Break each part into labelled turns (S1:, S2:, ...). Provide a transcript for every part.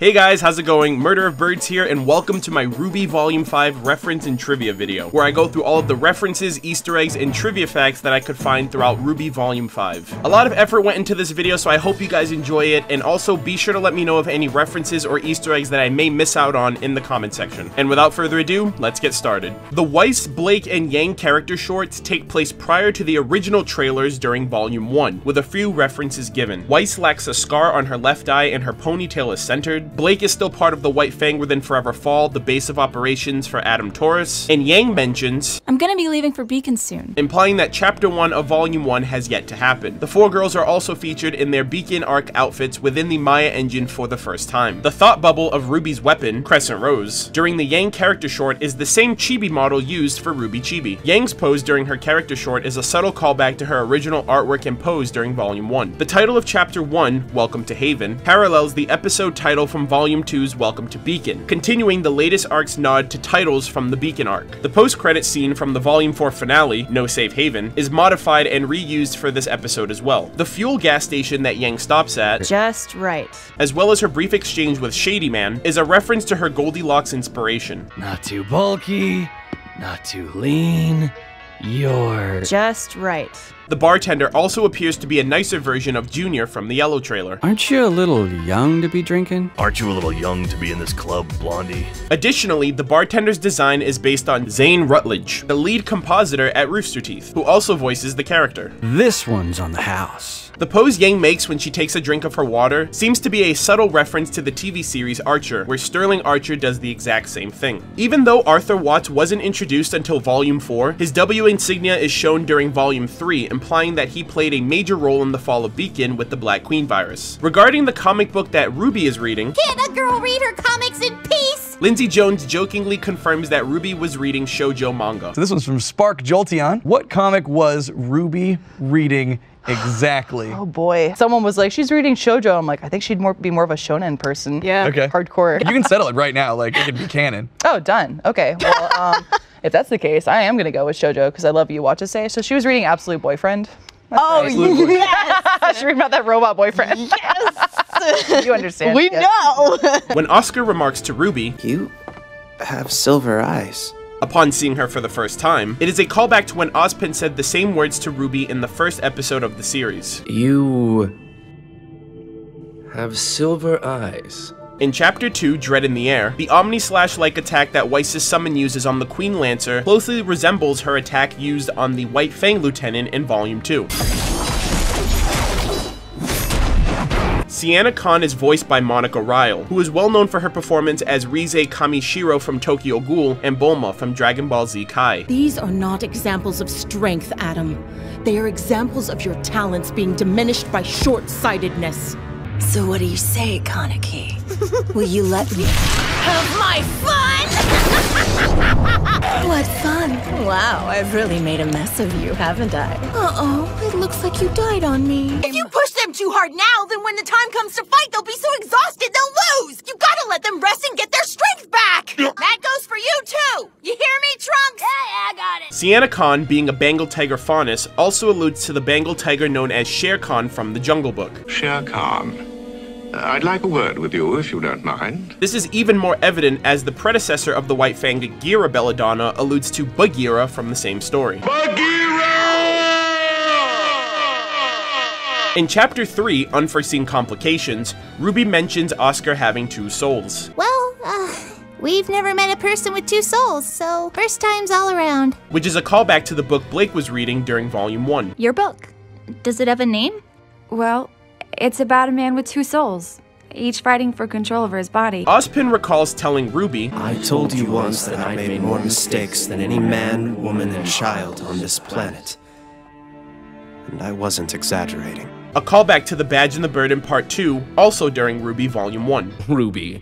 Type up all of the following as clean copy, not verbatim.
S1: Hey guys, how's it going? MurderofBirds here, and welcome to my RWBY Volume 5 reference and trivia video, where I go through all of the references, Easter eggs, and trivia facts that I could find throughout RWBY Volume 5. A lot of effort went into this video, so I hope you guys enjoy it, and also be sure to let me know of any references or Easter eggs that I may miss out on in the comment section. And without further ado, let's get started. The Weiss, Blake, and Yang character shorts take place prior to the original trailers during Volume 1, with a few references given. Weiss lacks a scar on her left eye and her ponytail is centered. Blake is still part of the White Fang within Forever Fall, the base of operations for Adam Taurus, and Yang mentions,
S2: "I'm gonna be leaving for Beacon soon,"
S1: implying that Chapter 1 of Volume 1 has yet to happen. The four girls are also featured in their Beacon arc outfits within the Maya engine for the first time. The thought bubble of Ruby's weapon, Crescent Rose, during the Yang character short is the same chibi model used for RWBY Chibi. Yang's pose during her character short is a subtle callback to her original artwork and pose during Volume 1. The title of Chapter 1, Welcome to Haven, parallels the episode title from Volume 2's Welcome to Beacon, continuing the latest arc's nod to titles from the Beacon arc. The post-credit scene from the Volume 4 finale, No Safe Haven, is modified and reused for this episode as well. The fuel gas station that Yang stops at,
S2: just right,
S1: as well as her brief exchange with Shady Man, is a reference to her Goldilocks inspiration.
S3: Not too bulky, not too lean, you're
S2: just right.
S1: The bartender also appears to be a nicer version of Junior from the Yellow trailer.
S3: Aren't you a little young to be drinking?
S4: Aren't you a little young to be in this club, Blondie?
S1: Additionally, the bartender's design is based on Zane Rutledge, the lead compositor at Rooster Teeth, who also voices the character.
S3: This one's on the house.
S1: The pose Yang makes when she takes a drink of her water seems to be a subtle reference to the TV series Archer, where Sterling Archer does the exact same thing. Even though Arthur Watts wasn't introduced until Volume 4, his W insignia is shown during Volume 3, implying that he played a major role in the fall of Beacon with the Black Queen virus. Regarding the comic book that RWBY is reading,
S5: "Can't a girl read her comics in peace?"
S1: Lindsay Jones jokingly confirms that RWBY was reading shoujo manga.
S6: So this one's from Spark Jolteon. What comic was RWBY reading exactly?
S7: Oh boy. Someone was like, she's reading shoujo. I'm like, I think she'd be more of a shonen person.
S2: Yeah.
S6: Okay.
S7: Hardcore.
S6: You can settle it right now, like it could be canon.
S7: Oh, done. Okay. Well, if that's the case, I am gonna go with shoujo because I love you watch say. So she was reading Absolute Boyfriend. That's
S5: Oh,
S7: right.
S5: yes!
S7: She's reading about that robot boyfriend.
S5: Yes!
S7: You understand.
S5: We
S7: yes.
S5: know!
S1: When Oscar remarks to RWBY,
S8: "You have silver eyes."
S1: upon seeing her for the first time, it is a callback to when Ozpin said the same words to RWBY in the first episode of the series.
S8: "You have silver eyes."
S1: In Chapter 2, Dread in the Air, the Omni-Slash-like attack that Weiss's summon uses on the Queen Lancer closely resembles her attack used on the White Fang Lieutenant in Volume 2. Sienna Khan is voiced by Monica Ryle, who is well known for her performance as Rize Kamishiro from Tokyo Ghoul and Bulma from Dragon Ball Z Kai.
S9: These are not examples of strength, Adam. They are examples of your talents being diminished by short-sightedness.
S10: So what do you say, Kaneki? Will you let me
S5: Have my fun!
S10: What fun!
S9: Wow, I've really made a mess of you, haven't I?
S10: Uh-oh, it looks like you died on me.
S5: If you push them too hard now, then when the time comes to fight, they'll be so exhausted they'll lose! You gotta let them rest and get their strength back! That goes for you too! You hear me, Trunks? Yeah, I got it!
S1: Sienna Khan, being a Bengal tiger faunus, also alludes to the Bengal tiger known as Shere Khan from the Jungle Book.
S11: Shere Khan, I'd like a word with you, if you don't mind.
S1: This is even more evident as the predecessor of the White Fang, Gira Belladonna, alludes to Bagheera from the same story.
S11: Bagheera!
S1: In Chapter 3, Unforeseen Complications, RWBY mentions Oscar having two souls.
S5: Well, we've never met a person with two souls, so first time's all around.
S1: Which is a callback to the book Blake was reading during Volume 1.
S2: Your book, does it have a name?
S12: Well, it's about a man with two souls, each fighting for control over his body.
S1: Ozpin recalls telling RWBY,
S8: "I told you once that I made more mistakes than any man, woman, and child on this planet. And I wasn't exaggerating."
S1: a callback to The Badge and the Bird in Part 2, also during RWBY Volume 1.
S8: "RWBY,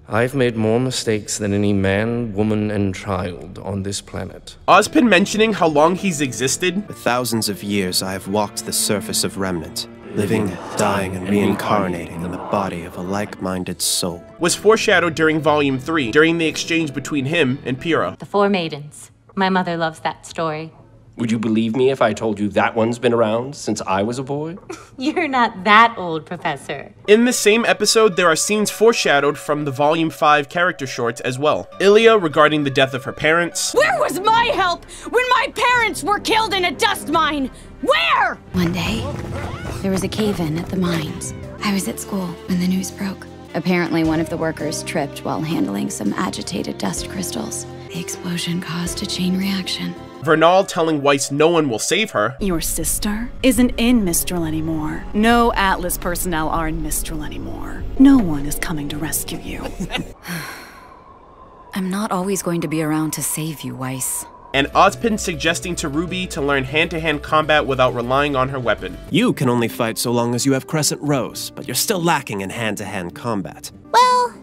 S8: I've made more mistakes than any man, woman, and child on this planet."
S1: Ozpin mentioning how long he's existed.
S8: "For thousands of years I have walked the surface of Remnant, living, dying, and reincarnating in the body of a like-minded soul."
S1: Was foreshadowed during Volume 3, during the exchange between him and Pyrrha.
S13: The Four Maidens. My mother loves that story. Would you believe me if I told you that one's been around since I was a boy?
S14: You're not that old, Professor.
S1: In the same episode, there are scenes foreshadowed from the Volume 5 character shorts as well. Ilya regarding the death of her parents.
S5: Where was my help when my parents were killed in a dust mine? Where?
S15: One day, there was a cave-in at the mines. I was at school when the news broke. Apparently, one of the workers tripped while handling some agitated dust crystals. The explosion caused a chain reaction.
S1: Vernal telling Weiss no one will save her.
S16: Your sister isn't in Mistral anymore. No Atlas personnel are in Mistral anymore. No one is coming to rescue you.
S15: I'm not always going to be around to save you, Weiss.
S1: And Ozpin suggesting to RWBY to learn hand-to-hand combat without relying on her weapon.
S8: You can only fight so long as you have Crescent Rose, but you're still lacking in hand-to-hand combat.
S5: Well,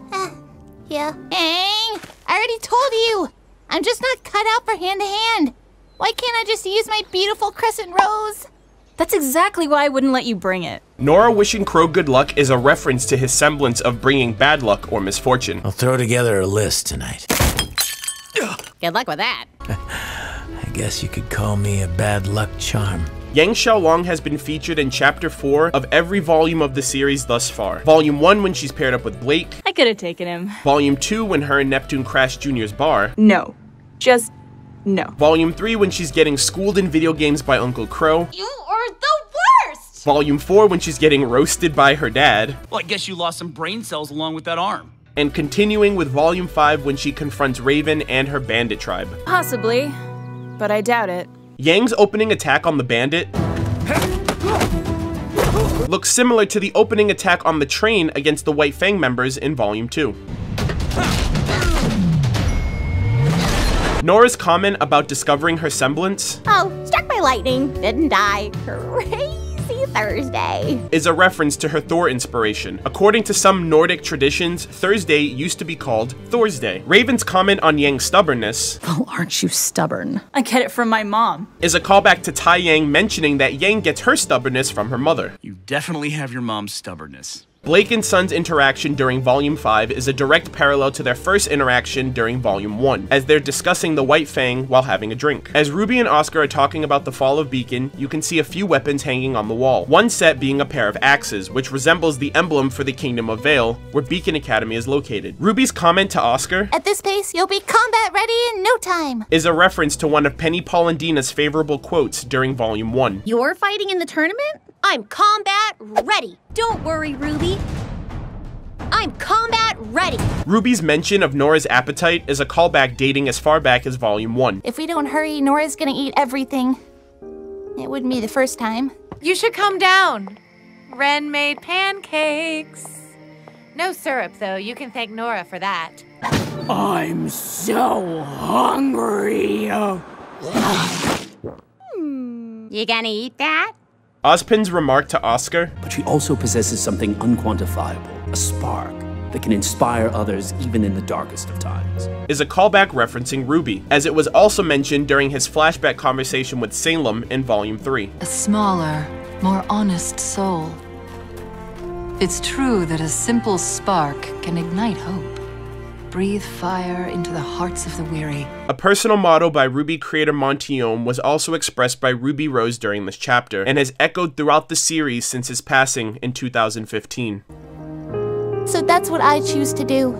S5: yeah. Dang, I already told you. I'm just not cut out for hand-to-hand. Why can't I just use my beautiful Crescent Rose?
S2: That's exactly why I wouldn't let you bring it.
S1: Nora wishing Crow good luck is a reference to his semblance of bringing bad luck or misfortune.
S3: I'll throw together a list tonight.
S14: Good luck with that.
S3: I guess you could call me a bad luck charm.
S1: Yang Xiaolong has been featured in Chapter 4 of every volume of the series thus far. Volume 1 when she's paired up with Blake.
S2: I could have taken him.
S1: Volume 2 when her and Neptune crash Junior's bar.
S16: No. Just no.
S1: Volume 3 when she's getting schooled in video games by Uncle Crow.
S5: You are the worst!
S1: Volume 4 when she's getting roasted by her dad.
S17: Well, I guess you lost some brain cells along with that arm.
S1: And continuing with Volume 5 when she confronts Raven and her bandit tribe.
S2: Possibly, but I doubt it.
S1: Yang's opening attack on the bandit looks similar to the opening attack on the train against the White Fang members in Volume 2. Nora's comment about discovering her semblance
S5: Struck by lightning, didn't die. Crazy Thursday.
S1: Is a reference to her Thor inspiration. According to some Nordic traditions, Thursday used to be called Thorsday. Raven's comment on Yang's stubbornness,
S16: well, aren't you stubborn?
S2: I get it from my mom.
S1: Is a callback to Tai Yang mentioning that Yang gets her stubbornness from her mother.
S17: You definitely have your mom's stubbornness.
S1: Blake and Sun's interaction during Volume 5 is a direct parallel to their first interaction during Volume 1, as they're discussing the White Fang while having a drink. As RWBY and Oscar are talking about the fall of Beacon, you can see a few weapons hanging on the wall. One set being a pair of axes, which resembles the emblem for the Kingdom of Vale, where Beacon Academy is located. RWBY's comment to Oscar,
S5: "At this pace, you'll be combat ready in no time,"
S1: is a reference to one of Penny Polendina's favorable quotes during Volume 1.
S5: "You're fighting in the tournament? I'm combat ready. Don't worry, RWBY. I'm combat ready."
S1: RWBY's mention of Nora's appetite is a callback dating as far back as Volume 1.
S5: "If we don't hurry, Nora's gonna eat everything. It wouldn't be the first time."
S18: You should come down. Ren made pancakes. No syrup, though. You can thank Nora for that.
S9: I'm so hungry.
S14: You gonna eat that?
S1: Ozpin's remark to Oscar,
S19: "But she also possesses something unquantifiable, a spark that can inspire others even in the darkest of times,"
S1: is a callback referencing RWBY, as it was also mentioned during his flashback conversation with Salem in Volume 3.
S20: A smaller, more honest soul. It's true that a simple spark can ignite hope. Breathe fire into the hearts of the weary.
S1: A personal motto by RWBY creator Monty Oum was also expressed by Ruby Rose during this chapter, and has echoed throughout the series since his passing in 2015.
S5: So that's what I choose to do.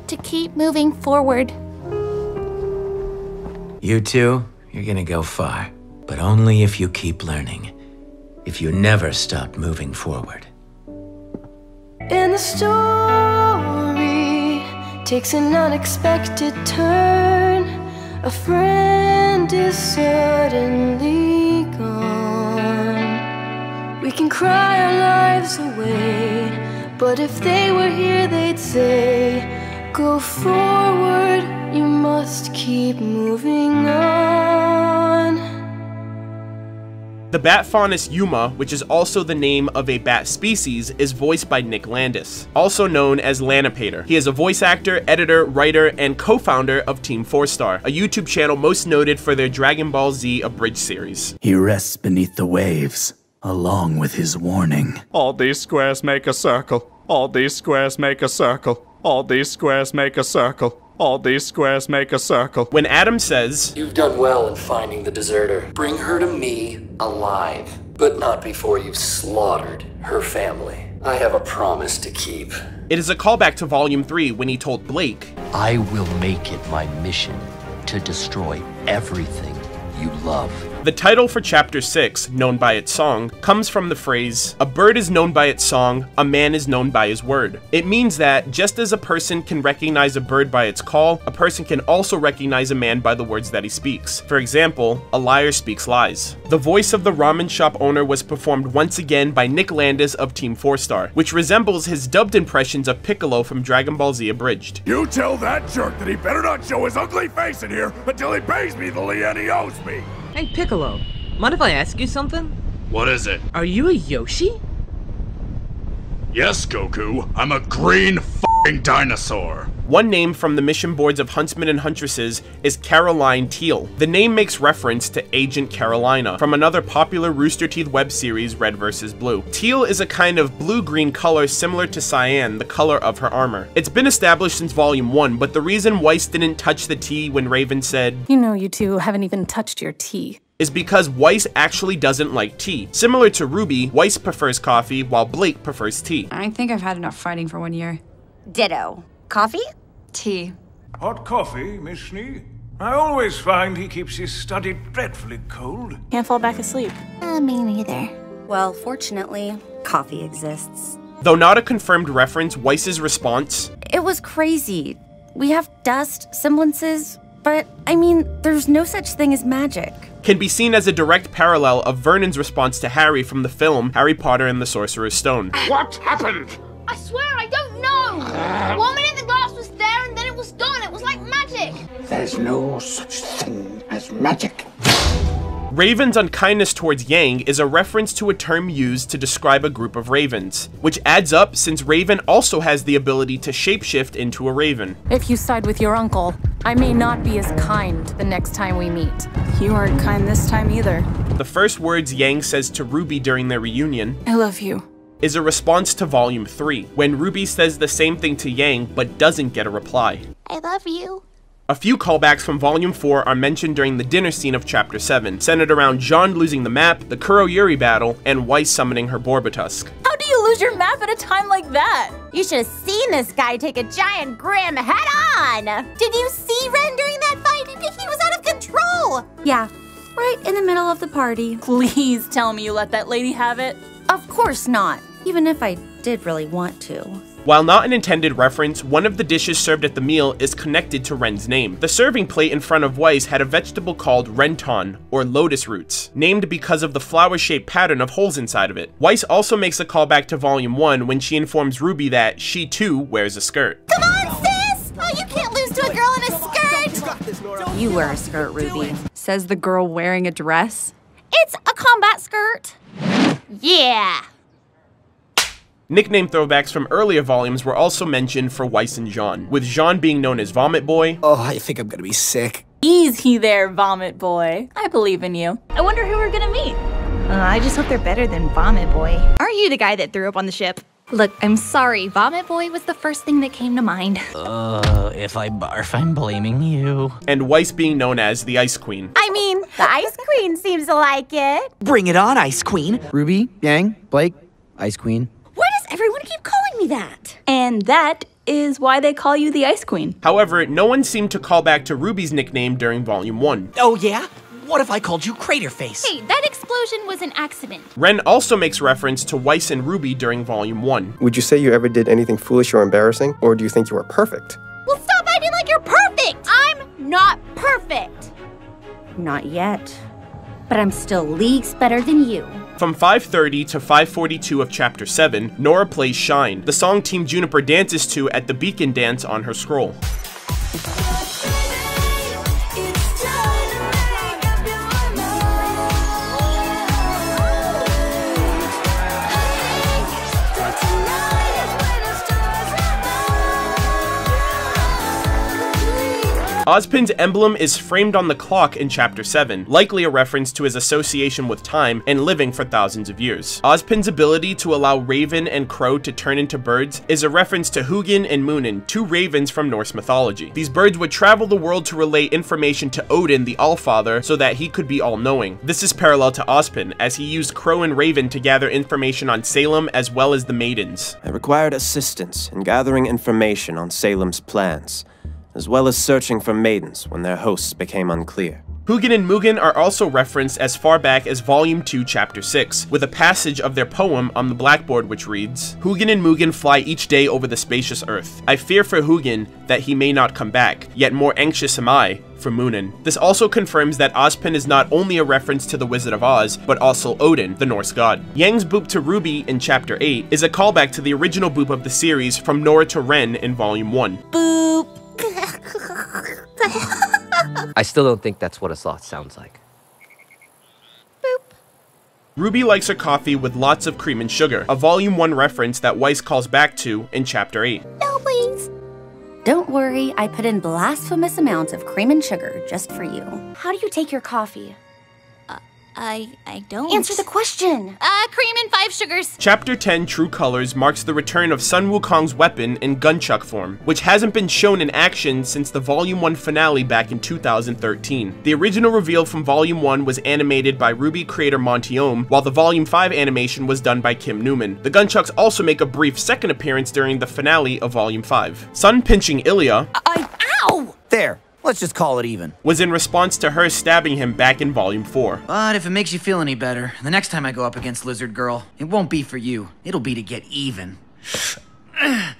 S5: To keep moving forward.
S3: You two, you're gonna go far, but only if you keep learning. If you never stop moving forward.
S21: In the story takes an unexpected turn. A friend is suddenly gone. We can cry our lives away, but if they were here they'd say, "Go forward, you must keep moving on."
S1: The bat faunus Yuma, which is also the name of a bat species, is voiced by Nick Landis, also known as Lanipator. He is a voice actor, editor, writer, and co-founder of Team 4-Star, a YouTube channel most noted for their Dragon Ball Z Abridged series.
S22: He rests beneath the waves, along with his warning.
S23: All these squares make a circle. All these squares make a circle. All these squares make a circle.
S4: All these squares make a circle.
S1: When Adam says,
S6: "You've done well in finding the deserter. Bring her to me alive, but not before you've slaughtered her family. I have a promise to keep."
S1: it is a callback to Volume 3 when he told Blake,
S23: "I will make it my mission to destroy everything you love."
S1: The title for Chapter 6, Known by Its Song, comes from the phrase, "A bird is known by its song, a man is known by his word." It means that, just as a person can recognize a bird by its call, a person can also recognize a man by the words that he speaks. For example, a liar speaks lies. The voice of the ramen shop owner was performed once again by Nick Landis of Team 4-Star, which resembles his dubbed impressions of Piccolo from Dragon Ball Z Abridged.
S24: "You tell that jerk that he better not show his ugly face in here until he pays me the lien he owes me."
S25: Hey, Piccolo, mind if I ask you something?
S24: What is it?
S25: Are you a Yoshi?
S24: Yes, Goku. I'm a green f***ing dinosaur.
S1: One name from the mission boards of Huntsmen and Huntresses is Caroline Teal. The name makes reference to Agent Carolina from another popular Rooster Teeth web series, Red vs. Blue. Teal is a kind of blue-green color similar to cyan, the color of her armor. It's been established since Volume 1, but the reason Weiss didn't touch the T when Raven said,
S16: "You know you two haven't even touched your tea,"
S1: is because Weiss actually doesn't like tea. Similar to RWBY, Weiss prefers coffee while Blake prefers tea.
S12: I think I've had enough fighting for 1 year.
S5: Ditto. Coffee?
S12: Tea.
S26: Hot coffee, Miss Schnee? I always find he keeps his study dreadfully cold.
S2: Can't fall back asleep.
S5: Me neither. Well, fortunately, coffee exists.
S1: Though not a confirmed reference, Weiss's response,
S5: It was crazy. We have dust, semblances, but, I mean, there's no such thing as magic.
S1: can be seen as a direct parallel of Vernon's response to Harry from the film Harry Potter and the Sorcerer's Stone.
S24: What happened?
S27: I swear I don't know! 1 minute the glass was there and then it was gone. It was like magic.
S24: There's no such thing as magic.
S1: Raven's unkindness towards Yang is a reference to a term used to describe a group of ravens, which adds up since Raven also has the ability to shapeshift into a raven.
S16: If you side with your uncle, I may not be as kind the next time we meet.
S2: You aren't kind this time either.
S1: The first words Yang says to RWBY during their reunion,
S2: "I love you,"
S1: is a response to Volume 3, when RWBY says the same thing to Yang but doesn't get a reply.
S5: I love you.
S1: A few callbacks from Volume 4 are mentioned during the dinner scene of Chapter 7, centered around Jean losing the map, the Kuroyuri battle, and Weiss summoning her Borbatusk.
S2: How do you lose your map at a time like that?
S5: You should have seen this guy take a giant Grim head-on! Did you see Ren during that fight? He was out of control! Yeah, right in the middle of the party.
S2: Please tell me you let that lady have it.
S5: Of course not, even if I did really want to.
S1: While not an intended reference, one of the dishes served at the meal is connected to Ren's name. The serving plate in front of Weiss had a vegetable called renton, or lotus roots, named because of the flower-shaped pattern of holes inside of it. Weiss also makes a callback to Volume 1 when she informs RWBY that she too wears a skirt.
S5: Come on, sis! Oh, you can't lose to a girl in a skirt! You wear a skirt, RWBY.
S12: Says the girl wearing a dress.
S5: It's a combat skirt. Yeah!
S1: Nickname throwbacks from earlier volumes were also mentioned for Weiss and Jean, with Jean being known as Vomit Boy.
S8: Oh, I think I'm gonna be sick.
S2: Easy there, Vomit Boy. I believe in you. I wonder who we're gonna meet.
S28: I just hope they're better than Vomit Boy.
S29: Aren't you the guy that threw up on the ship? Look, I'm sorry. Vomit Boy was the first thing that came to mind.
S3: If I barf, I'm blaming you.
S1: And Weiss being known as the Ice Queen.
S5: I mean, the Ice Queen seems to like it.
S30: Bring it on, Ice Queen. RWBY, Yang, Blake, Ice Queen.
S5: Why does everyone keep calling me that?
S2: And that is why they call you the Ice Queen.
S1: However, no one seemed to call back to RWBY's nickname during Volume 1.
S30: Oh yeah? What if I called you Crater Face?
S29: Hey, that explosion was an accident.
S1: Ren also makes reference to Weiss and RWBY during Volume 1.
S8: Would you say you ever did anything foolish or embarrassing, or do you think you were perfect?
S5: Well, stop acting like you're perfect! I'm not perfect! Not yet. But I'm still leagues better than you.
S1: From 5:30 to 5:42 of Chapter 7, Nora plays Shine, the song Team Juniper dances to at the Beacon Dance on her scroll. Ozpin's emblem is framed on the clock in Chapter 7, likely a reference to his association with time and living for thousands of years. Ozpin's ability to allow Raven and Crow to turn into birds is a reference to Hugin and Munin, two ravens from Norse mythology. These birds would travel the world to relay information to Odin, the Allfather, so that he could be all-knowing. This is parallel to Ozpin, as he used Crow and Raven to gather information on Salem as well as the maidens.
S8: I required assistance in gathering information on Salem's plans, as well as searching for maidens when their hosts became unclear.
S1: Hugin and Munin are also referenced as far back as Volume 2, Chapter 6, with a passage of their poem on the blackboard which reads, Hugin and Munin fly each day over the spacious earth. I fear for Hugin that he may not come back, yet more anxious am I for Munin. This also confirms that Ozpin is not only a reference to the Wizard of Oz, but also Odin, the Norse god. Yang's boop to RWBY in Chapter 8 is a callback to the original boop of the series from Nora to Ren in Volume 1.
S5: Boop.
S7: I still don't think that's what a sloth sounds like.
S1: RWBY likes her coffee with lots of cream and sugar, a Volume 1 reference that Weiss calls back to in Chapter 8.
S9: No, please. Don't worry, I put in blasphemous amounts of cream and sugar just for you.
S29: How do you take your coffee?
S9: I don't.
S29: Answer the question.
S9: Cream and 5 sugars.
S1: Chapter 10, True Colors, marks the return of Sun Wukong's weapon in gunchuck form, which hasn't been shown in action since the Volume 1 finale back in 2013. The original reveal from Volume 1 was animated by RWBY creator Monty Oum, while the Volume 5 animation was done by Kim Newman. The gunchucks also make a brief second appearance during the finale of Volume 5. Sun pinching Ilya
S9: Ow!
S30: There. Let's just call it even.
S1: Was in response to her stabbing him back in Volume 4.
S30: But if it makes you feel any better, the next time I go up against Lizard Girl, it won't be for you. It'll be to get even.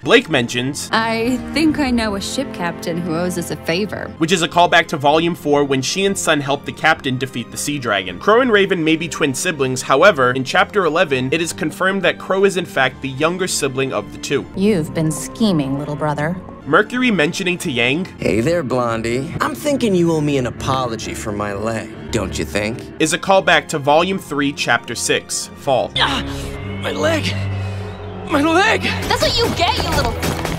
S1: Blake mentions,
S10: I think I know a ship captain who owes us a favor.
S1: Which is a callback to Volume 4 when she and Sun helped the captain defeat the Sea Dragon. Crow and Raven may be twin siblings, however, in Chapter 11, it is confirmed that Crow is in fact the younger sibling of the two.
S9: You've been scheming, little brother.
S1: Mercury mentioning to Yang,
S11: Hey there, Blondie. I'm thinking you owe me an apology for my leg, don't you think?
S1: Is a callback to Volume 3, Chapter 6, Fall.
S11: My leg! My leg!
S9: That's what you get, you little...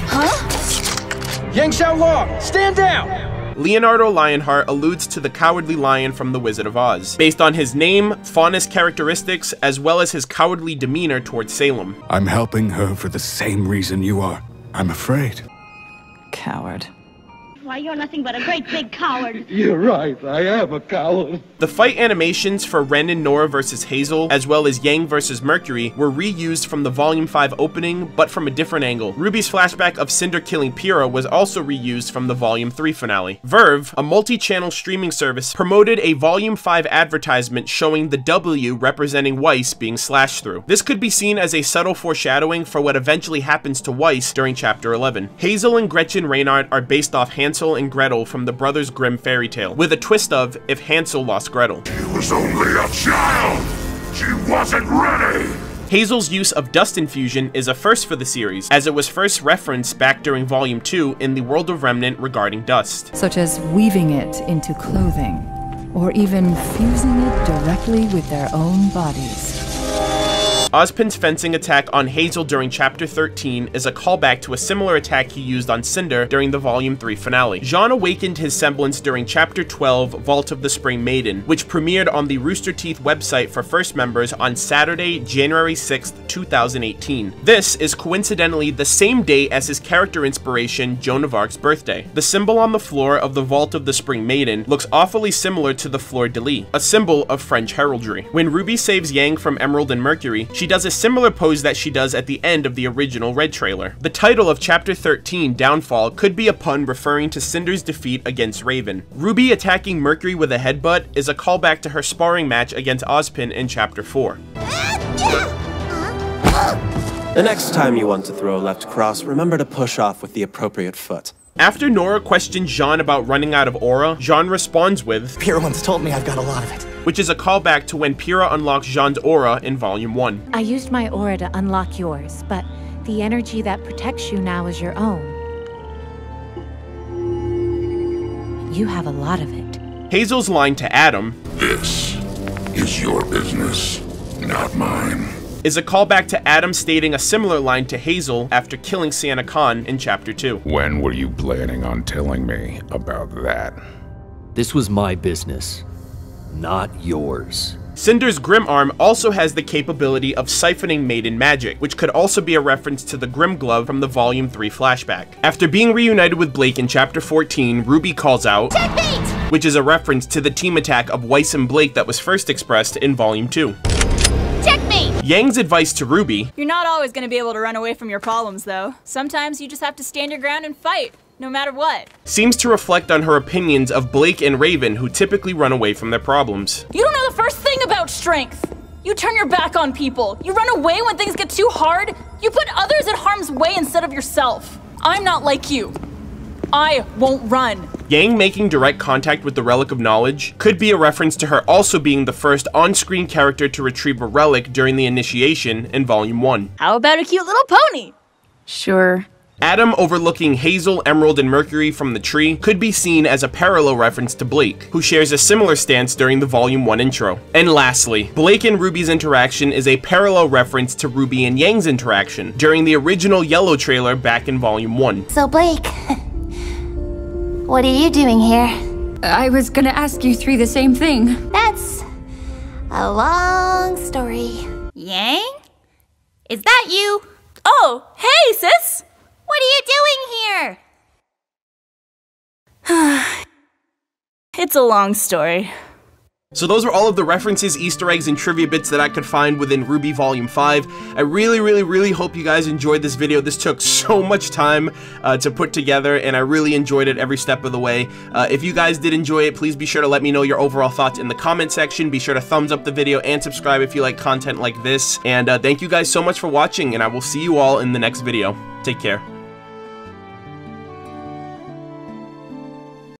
S9: Huh?
S30: Yang Xiaolong, stand down!
S1: Leonardo Lionheart alludes to the Cowardly Lion from The Wizard of Oz, based on his name, faunus characteristics, as well as his cowardly demeanor towards Salem.
S24: I'm helping her for the same reason you are. I'm afraid.
S10: Coward.
S27: Why, you're nothing but a great big coward.
S24: You're right, I am a coward.
S1: The fight animations for Ren and Nora vs. Hazel, as well as Yang vs. Mercury, were reused from the Volume 5 opening, but from a different angle. RWBY's flashback of Cinder killing Pyrrha was also reused from the Volume 3 finale. Verve, a multi-channel streaming service, promoted a Volume 5 advertisement showing the W representing Weiss being slashed through. This could be seen as a subtle foreshadowing for what eventually happens to Weiss during Chapter 11. Hazel and Gretchen Reynard are based off Hansel and Gretel from the Brothers Grimm fairy tale, with a twist of if Hansel lost Gretel.
S24: She was only a child! She wasn't ready!
S1: Hazel's use of dust infusion is a first for the series, as it was first referenced back during Volume 2 in the World of Remnant regarding dust.
S13: Such as weaving it into clothing, or even fusing it directly with their own bodies.
S1: Ozpin's fencing attack on Hazel during Chapter 13 is a callback to a similar attack he used on Cinder during the Volume 3 finale. Jean awakened his semblance during Chapter 12, Vault of the Spring Maiden, which premiered on the Rooster Teeth website for first members on Saturday, January 6th, 2018. This is coincidentally the same date as his character inspiration, Joan of Arc's birthday. The symbol on the floor of the Vault of the Spring Maiden looks awfully similar to the fleur-de-lis, a symbol of French heraldry. When RWBY saves Yang from Emerald and Mercury, she does a similar pose that she does at the end of the original Red trailer. The title of Chapter 13, Downfall, could be a pun referring to Cinder's defeat against Raven. RWBY attacking Mercury with a headbutt is a callback to her sparring match against Ozpin in Chapter 4.
S8: The next time you want to throw a left cross, remember to push off with the appropriate foot.
S1: After Nora questions Jean about running out of aura, Jean responds with,
S30: Pyrrha once told me I've got a lot of it.
S1: Which is a callback to when Pyrrha unlocks Jean's aura in Volume 1.
S14: I used my aura to unlock yours, but the energy that protects you now is your own. You have a lot of it.
S1: Hazel's line to Adam,
S24: This is your business, not mine.
S1: is a callback to Adam stating a similar line to Hazel after killing Santa Khan in Chapter 2.
S24: When were you planning on telling me about that?
S4: This was my business, not yours.
S1: Cinder's Grim Arm also has the capability of siphoning maiden magic, which could also be a reference to the Grim Glove from the Volume 3 flashback. After being reunited with Blake in Chapter 14, Ruby calls out, "Checkmate!" which is a reference to the team attack of Weiss and Blake that was first expressed in Volume 2.
S2: Checkmate!
S1: Yang's advice to Ruby,
S2: "You're not always going to be able to run away from your problems, though. Sometimes you just have to stand your ground and fight, no matter what."
S1: seems to reflect on her opinions of Blake and Raven, who typically run away from their problems.
S2: You don't know the first thing about strength. You turn your back on people. You run away when things get too hard. You put others in harm's way instead of yourself. I'm not like you. I won't run.
S1: Yang making direct contact with the Relic of Knowledge could be a reference to her also being the first on-screen character to retrieve a relic during the initiation in Volume 1.
S2: How about a cute little pony?
S12: Sure.
S1: Adam overlooking Hazel, Emerald, and Mercury from the tree could be seen as a parallel reference to Blake, who shares a similar stance during the Volume 1 intro. And lastly, Blake and Ruby's interaction is a parallel reference to Ruby and Yang's interaction during the original Yellow trailer back in Volume 1.
S9: So Blake, what are you doing here?
S12: I was gonna ask you three the same thing.
S9: That's a long story.
S29: Yang? Is that you?
S2: Oh, hey, sis!
S9: What are you doing here?
S2: It's a long story.
S1: So those were all of the references, Easter eggs, and trivia bits that I could find within RWBY Volume 5. I really hope you guys enjoyed this video. This took so much time to put together, and I really enjoyed it every step of the way. If you guys did enjoy it, please be sure to let me know your overall thoughts in the comment section. Be sure to thumbs up the video and subscribe if you like content like this. And thank you guys so much for watching, and I will see you all in the next video. Take care.